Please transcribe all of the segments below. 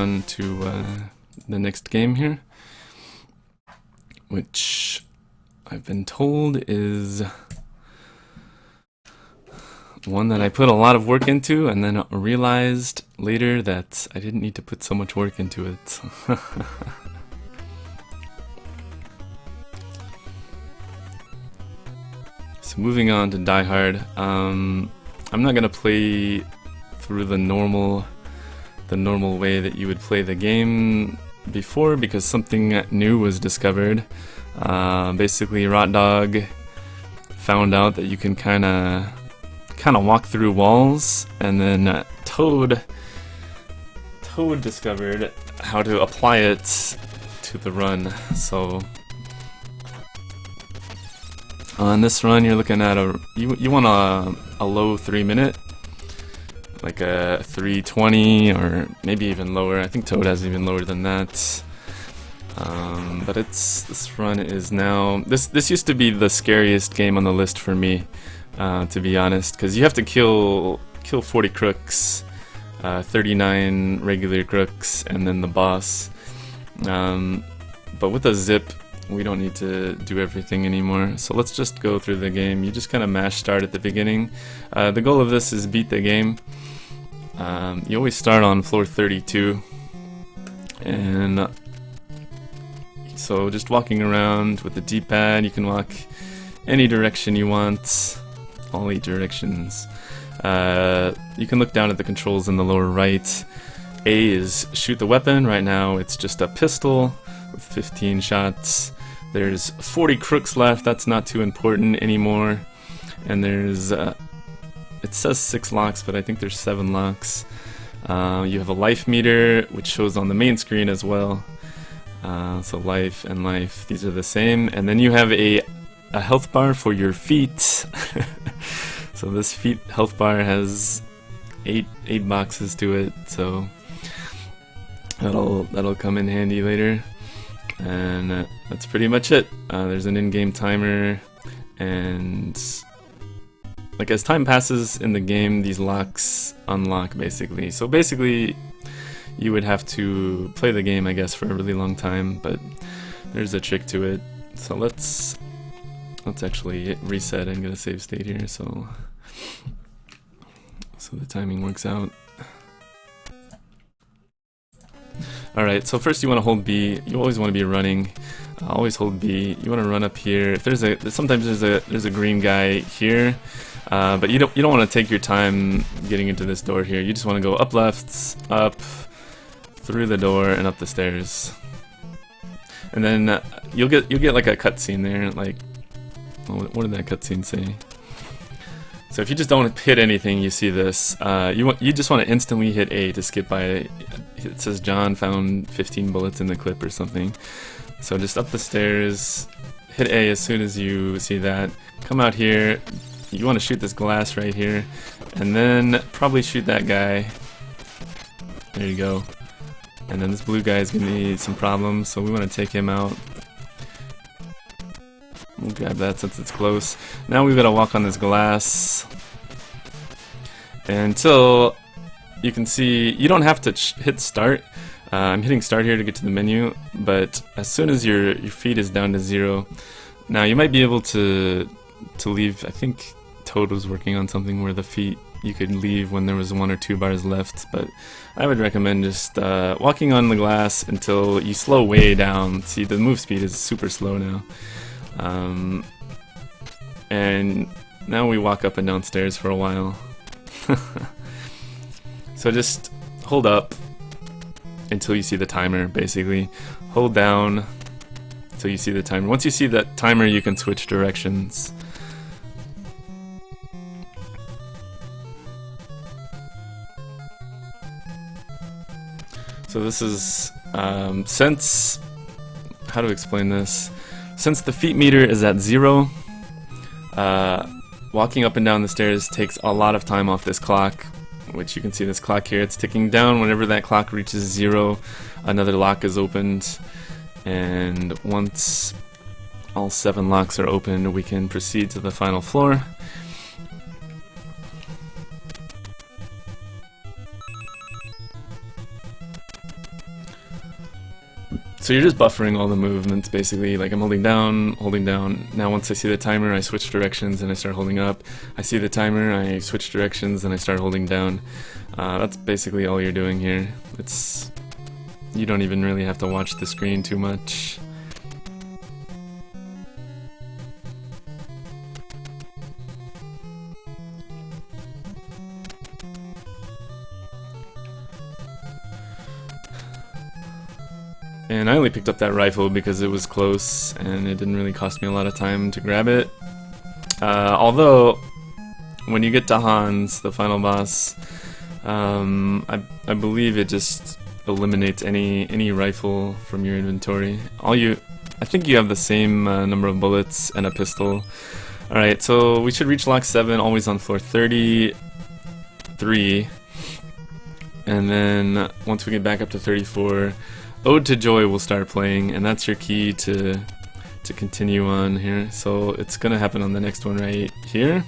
on to the next game here, which I've been told is one that I put a lot of work into and then realized later that I didn't need to put so much work into it. So moving on to Die Hard, I'm not gonna play through the normal way that you would play the game before, because something new was discovered. Basically, Rot Dog found out that you can kind of walk through walls, and then Toad discovered how to apply it to the run. So on this run, you're looking at you want a low 3-minute, like a 3:20 or maybe even lower. I think Toad has even lower than that. But this run is now this used to be the scariest game on the list for me, to be honest, because you have to kill 40 crooks, 39 regular crooks, and then the boss. But with a zip, we don't need to do everything anymore. So let's just go through the game. You just kind of mash start at the beginning. The goal of this is beat the game. You always start on floor 32, and so just walking around with the D-pad, you can walk any direction you want, all 8 directions. You can look down at the controls in the lower right. A is shoot the weapon. Right now it's just a pistol with 15 shots. There's 40 crooks left, that's not too important anymore. And there's, it says 6 locks, but I think there's 7 locks. You have a life meter, which shows on the main screen as well. So life and life, these are the same. And then you have a health bar for your feet. So this feet health bar has 8 boxes to it, so that'll come in handy later. And that's pretty much it. There's an in-game timer, and like as time passes in the game, these locks unlock basically. So basically, you would have to play the game, I guess, for a really long time, but there's a trick to it. So let's actually hit reset and get a save state here, so the timing works out. Alright, so first you want to hold B. You always want to be running. Always hold B. You want to run up here. If sometimes there's a green guy here, but you don't want to take your time getting into this door here. You just want to go up left, up through the door, and up the stairs. And then you'll get like a cutscene there. Like, what did that cutscene say? So if you just don't hit anything, you see this. You just want to instantly hit A to skip by. It says John found 15 bullets in the clip or something. So just up the stairs, hit A as soon as you see that. Come out here. You want to shoot this glass right here, and then probably shoot that guy. There you go. And then this blue guy is gonna need some problems, so we want to take him out. We'll grab that since it's close. Now we've got to walk on this glass until you can see. You don't have to hit start. I'm hitting start here to get to the menu, but as soon as your feet is down to 0, now you might be able to leave. I think Toad was working on something where the feet, you could leave when there was 1 or 2 bars left, but I would recommend just walking on the glass until you slow way down. See, the move speed is super slow now. And now we walk up and down stairs for a while. So just hold up until you see the timer, basically. Hold down until you see the timer. Once you see that timer, you can switch directions. So this is, since, how to explain this? Since the feet meter is at 0, walking up and down the stairs takes a lot of time off this clock, which you can see this clock here. It's ticking down. Whenever that clock reaches 0, another lock is opened, and once all 7 locks are opened, we can proceed to the final floor. So you're just buffering all the movements basically. Like I'm holding down, holding down. Now once I see the timer, I switch directions and I start holding up. I see the timer, I switch directions and I start holding down. That's basically all you're doing here. You don't even really have to watch the screen too much. And I only picked up that rifle because it was close and it didn't really cost me a lot of time to grab it. Although, when you get to Hans, the final boss, I believe it just eliminates any rifle from your inventory. I think you have the same number of bullets and a pistol. Alright, so we should reach lock 7, always on floor 33. And then, once we get back up to 34, Ode to Joy will start playing, and that's your key to continue on here. So it's gonna happen on the next one right here,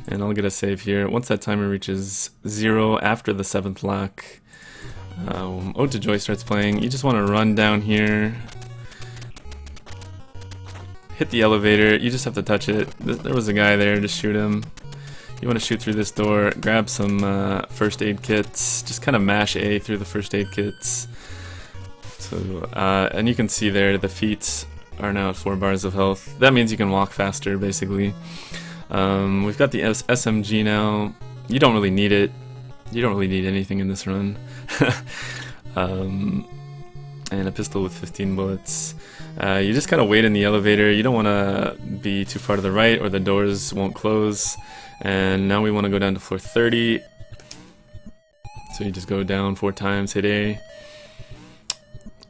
and I'll get a save here. Once that timer reaches 0 after the 7th lock, Ode to Joy starts playing. You just want to run down here, hit the elevator. You just have to touch it. There was a guy there, just shoot him. You want to shoot through this door, grab some first aid kits, just kind of mash A through the first aid kits. So, and you can see there the feet are now at 4 bars of health. That means you can walk faster, basically. We've got the SMG now. You don't really need it. You don't really need anything in this run. And a pistol with 15 bullets. You just kind of wait in the elevator. You don't want to be too far to the right or the doors won't close. And now we want to go down to floor 30. So you just go down 4 times, hit A.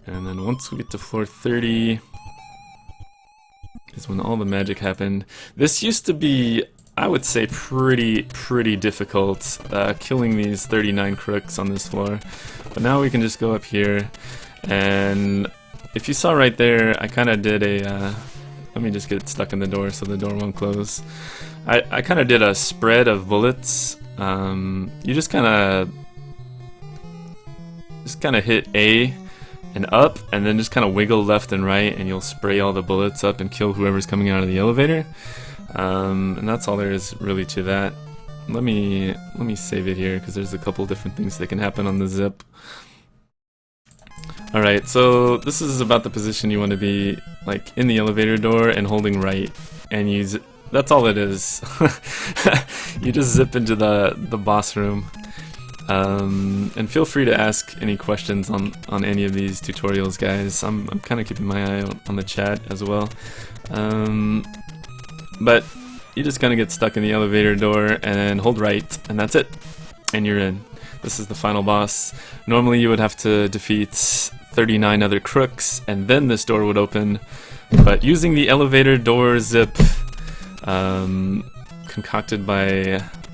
And then once we get to floor 30 is when all the magic happened. This used to be, I would say, pretty difficult, killing these 39 crooks on this floor. But now we can just go up here, and if you saw right there, I kind of did a, let me just get stuck in the door so the door won't close. I kind of did a spread of bullets. You just kind of hit A and up, and then just kind of wiggle left and right, and you'll spray all the bullets up and kill whoever's coming out of the elevator. And that's all there is really to that. Let me save it here because there's a couple different things that can happen on the zip. Alright, so this is about the position you want to be, like in the elevator door and holding right, and that's all it is. You just zip into the boss room. And feel free to ask any questions on any of these tutorials, guys. I'm kind of keeping my eye out on the chat as well. But you just kind of get stuck in the elevator door and hold right, and that's it. And you're in. This is the final boss. Normally you would have to defeat 39 other crooks, and then this door would open. But using the elevator door zip,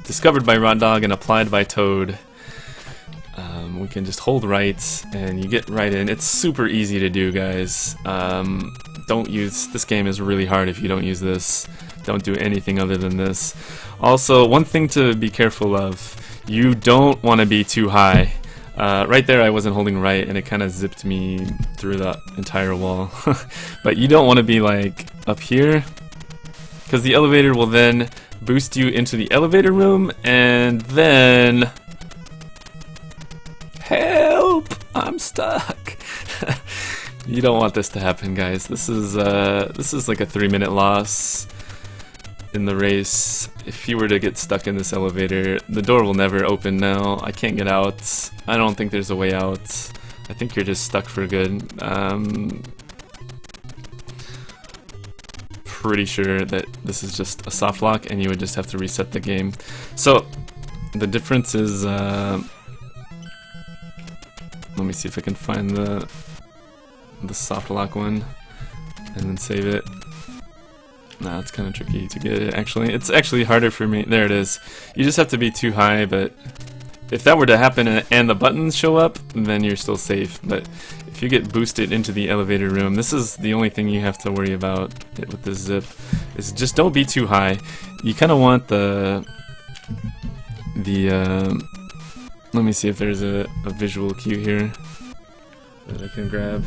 discovered by Rot Dog and applied by Toad, we can just hold right and you get right in. It's super easy to do, guys. This game is really hard if you don't use this. Don't do anything other than this. Also, one thing to be careful of, you don't want to be too high. Right there I wasn't holding right and it kind of zipped me through the entire wall. But you don't want to be like up here, because the elevator will then boost you into the elevator room, and then help! I'm stuck. You don't want this to happen, guys. This is like a 3-minute loss in the race. If you were to get stuck in this elevator, the door will never open now. I can't get out. I don't think there's a way out. I think you're just stuck for good. Pretty sure that this is just a soft lock and you would just have to reset the game. So the difference is, let me see if I can find the soft lock one and then save it. Nah, it's kind of tricky to get it, actually. It's actually harder for me. There it is. You just have to be too high, but if that were to happen and the buttons show up, then you're still safe. But if you get boosted into the elevator room, this is the only thing you have to worry about with this zip, is just don't be too high. You kind of want the let me see if there's a visual cue here that I can grab.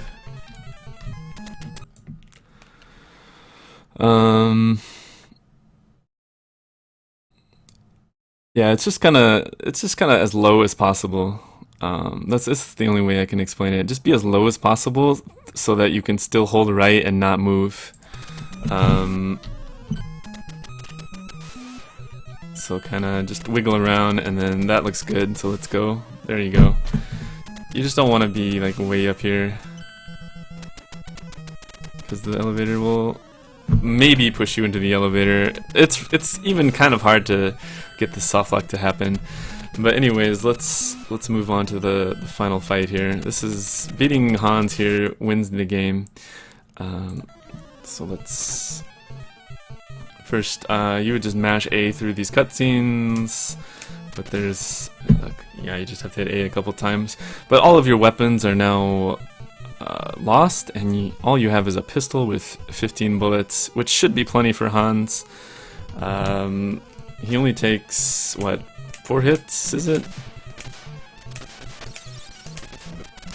Um, yeah, it's just kind of as low as possible. That's the only way I can explain it. Just be as low as possible so that you can still hold right and not move. So kind of just wiggle around, and then that looks good. So let's go. There you go. You just don't want to be like way up here, because the elevator will maybe push you into the elevator. It's even kind of hard to get the soft lock to happen. But anyways, let's move on to the final fight here. This is beating Hans here wins the game. So let's first you would just mash A through these cutscenes, but there's yeah, you just have to hit A a couple times. But all of your weapons are now lost, and all you have is a pistol with 15 bullets, which should be plenty for Hans. He only takes what, 4 hits, is it?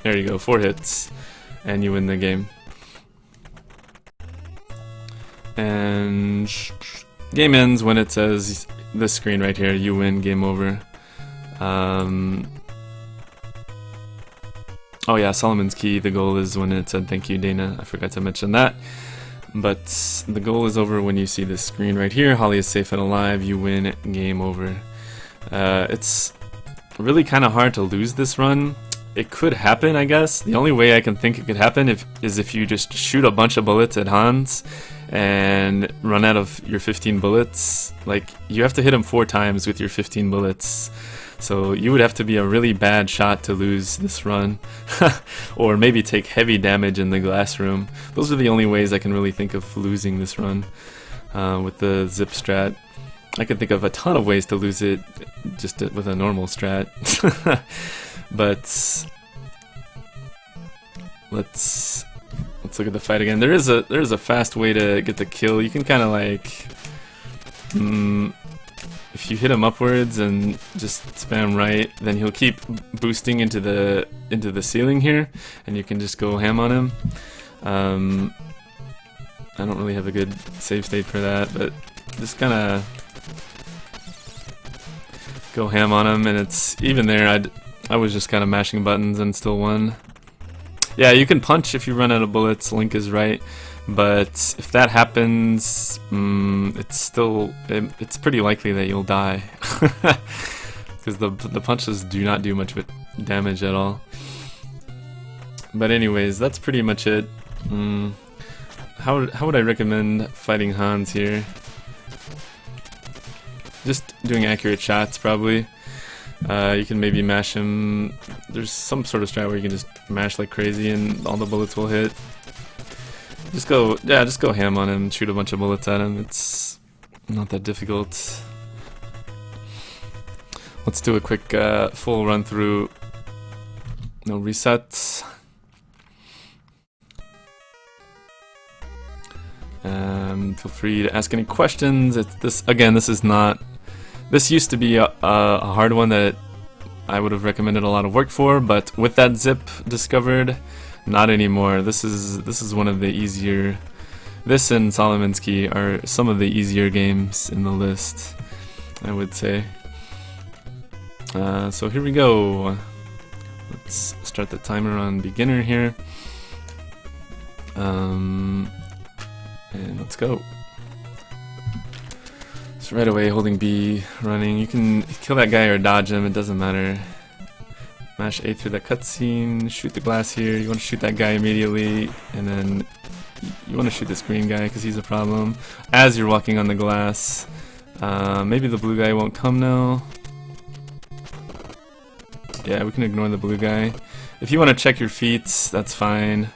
There you go, 4 hits, and you win the game. And game ends when it says this screen right here, you win, game over. Oh yeah, Solomon's Key, the goal is when it said thank you Dana, I forgot to mention that. But the goal is over when you see this screen right here, Holly is safe and alive, you win, game over. It's really kind of hard to lose this run. It could happen, I guess. The only way I can think it could happen is if you just shoot a bunch of bullets at Hans and run out of your 15 bullets. Like, you have to hit him 4 times with your 15 bullets. So you would have to be a really bad shot to lose this run. Or maybe take heavy damage in the glass room. Those are the only ways I can really think of losing this run with the zip strat. I can think of a ton of ways to lose it just with a normal strat. But let's look at the fight again. There is a fast way to get the kill. You can kind of like if you hit him upwards and just spam right, then he'll keep boosting into the ceiling here, and you can just go ham on him. I don't really have a good save state for that, but just kind of go ham on him, and it's even there. I was just kind of mashing buttons and still won. Yeah, you can punch if you run out of bullets. Link is right, but if that happens, it's pretty likely that you'll die because the punches do not do much damage at all. But anyways, that's pretty much it. How would I recommend fighting Hans here? Just doing accurate shots, probably. You can maybe mash him. There's some sort of strat where you can just mash like crazy and all the bullets will hit. Just go ham on him, shoot a bunch of bullets at him. It's not that difficult. Let's do a quick full run through. No resets. Feel free to ask any questions. This used to be a hard one that I would have recommended a lot of work for, but with that zip discovered, not anymore. This is one of the easier. This and Solomon's Key are some of the easier games in the list, I would say. So here we go. Let's start the timer on beginner here. And let's go. So right away, holding B, running. You can kill that guy or dodge him, it doesn't matter. Mash A through that cutscene, shoot the glass here. You want to shoot that guy immediately, and then you want to shoot this green guy because he's a problem. As you're walking on the glass, maybe the blue guy won't come now. Yeah, we can ignore the blue guy. If you want to check your feats, that's fine.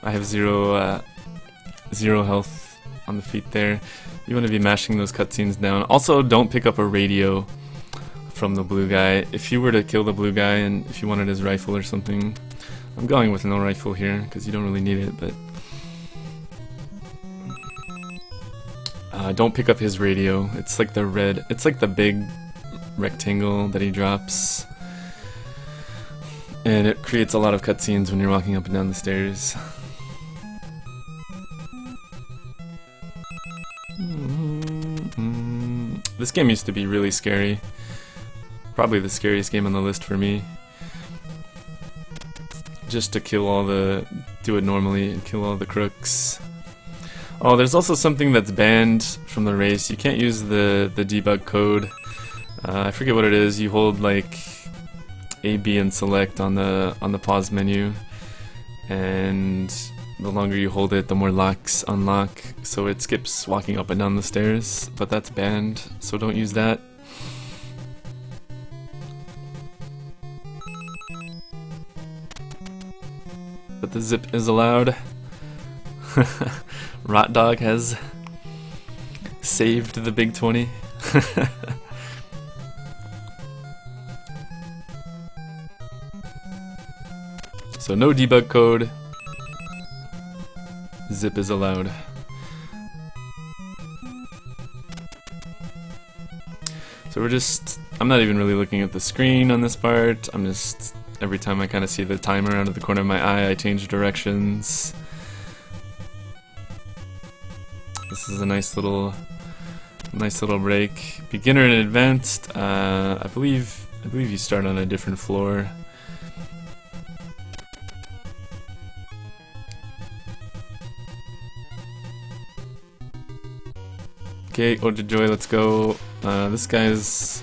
I have zero health on the feet there. You want to be mashing those cutscenes down. Also, don't pick up a radio from the blue guy. If you were to kill the blue guy and if you wanted his rifle or something, I'm going with no rifle here because you don't really need it, but don't pick up his radio. It's like the big rectangle that he drops, and it creates a lot of cutscenes when you're walking up and down the stairs. This game used to be really scary. Probably the scariest game on the list for me. Just to kill all the... do it normally and kill all the crooks. Oh, there's also something that's banned from the race. You can't use the debug code. I forget what it is. You hold like A, B, and select on the pause menu, and the longer you hold it, the more locks unlock. So it skips walking up and down the stairs, but that's banned. So don't use that. But the zip is allowed. Rot Dog has saved the Big 20. So no debug code. Zip is allowed. So we're just... I'm not even really looking at the screen on this part. I'm just... every time I kind of see the timer out of the corner of my eye, I change directions. This is a nice little break. Beginner and advanced. I believe you start on a different floor. Okay, Ojojoy, let's go. This guy's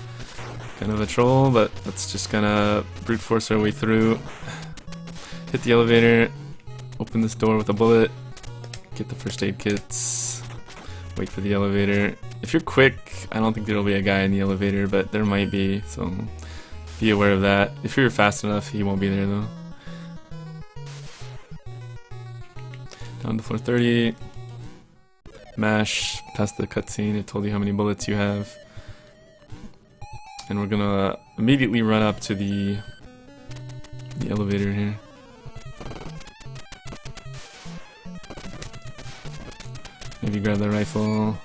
kind of a troll, but let's just kind of brute force our way through. Hit the elevator, open this door with a bullet, get the first aid kits, wait for the elevator. If you're quick, I don't think there'll be a guy in the elevator, but there might be, so be aware of that. If you're fast enough, he won't be there though. Down to 430. Mash past the cutscene. It told you how many bullets you have. And we're gonna immediately run up to the elevator here. Maybe grab the rifle.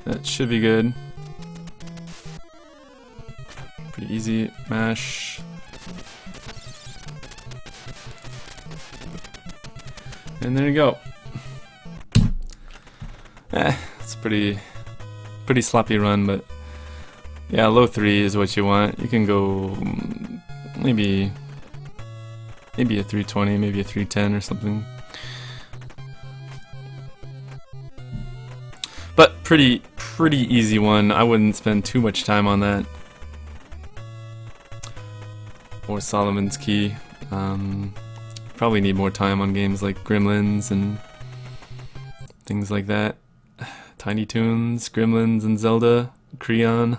That should be good. Pretty easy. Mash. And there you go. It's a pretty sloppy run, but yeah, low 3 is what you want. You can go maybe a 320, maybe a 310 or something. But pretty easy one. I wouldn't spend too much time on that. Or Solomon's Key. Probably need more time on games like Gremlins and things like that. Tiny Toons, Gremlins and Zelda, Creon.